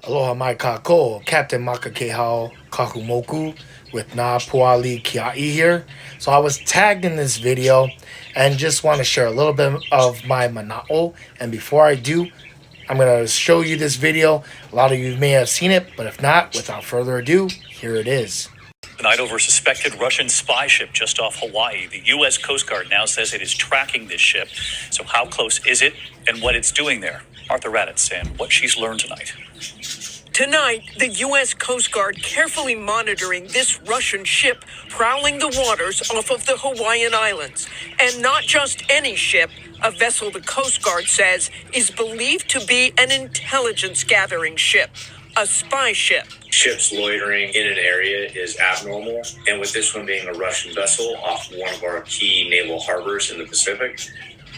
Aloha mai kako, Captain Makakehau-Kahumoku with Na Puali Kiai here. So I was tagged in this video and just want to share a little bit of my mana'o. And before I do, I'm going to show you this video. A lot of you may have seen it, but if not, without further ado, here it is. Tonight over a suspected Russian spy ship just off Hawaii. The U.S. Coast Guard now says it is tracking this ship. So how close is it and what it's doing there? Martha Raddatz and what she's learned tonight. Tonight, the U.S. Coast Guard carefully monitoring this Russian ship prowling the waters off of the Hawaiian Islands. And not just any ship, a vessel the Coast Guard says is believed to be an intelligence-gathering ship, a spy ship. Ships loitering in an area is abnormal, and with this one being a Russian vessel off one of our key naval harbors in the Pacific,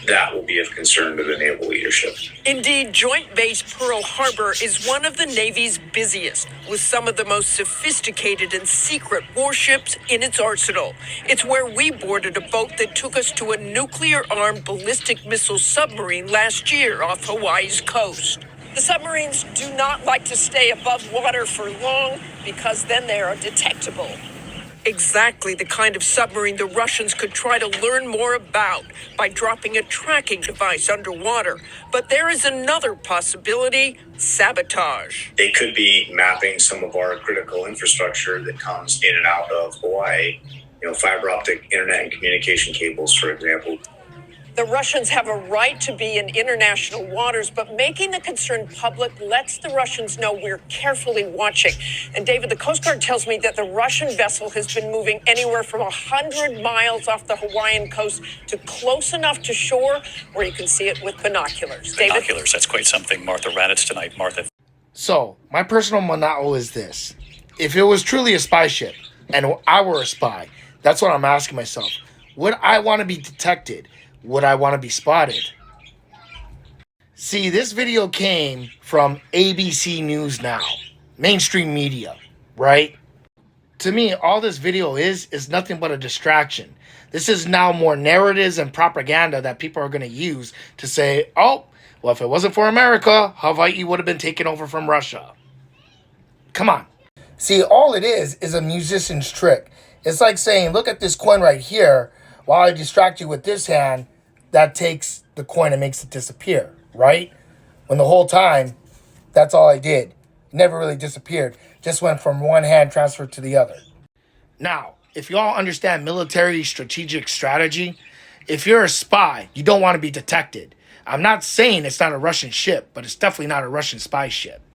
that will be of concern to the naval leadership. Indeed, Joint Base Pearl Harbor is one of the Navy's busiest, with some of the most sophisticated and secret warships in its arsenal. It's where we boarded a boat that took us to a nuclear-armed ballistic missile submarine last year off Hawaii's coast. The submarines do not like to stay above water for long because then they are detectable. Exactly the kind of submarine the Russians could try to learn more about by dropping a tracking device underwater. But there is another possibility: sabotage. They could be mapping some of our critical infrastructure that comes in and out of Hawaii, fiber optic internet and communication cables, for example. The Russians have a right to be in international waters, but making the concern public lets the Russians know we're carefully watching. And David, the Coast Guard tells me that the Russian vessel has been moving anywhere from 100 miles off the Hawaiian coast to close enough to shore where you can see it with binoculars. Binoculars, that's quite something. Martha Raddatz tonight. Martha. So, my personal mana'o is this. If it was truly a spy ship, and I were a spy, that's what I'm asking myself. Would I want to be detected? Would I want to be spotted? See, this video came from ABC News Now, mainstream media, right? To me, all this video is nothing but a distraction. This is now more narratives and propaganda that people are going to use to say, oh, well, if it wasn't for America, Hawaii would have been taken over from Russia. Come on. See, all it is a musician's trick. It's like saying, look at this coin right here. While I distract you with this hand, that takes the coin and makes it disappear, right? When the whole time, that's all I did. It never really disappeared. Just went from one hand transferred to the other. Now, if you all understand military strategic strategy, if you're a spy, you don't want to be detected. I'm not saying it's not a Russian ship, but it's definitely not a Russian spy ship.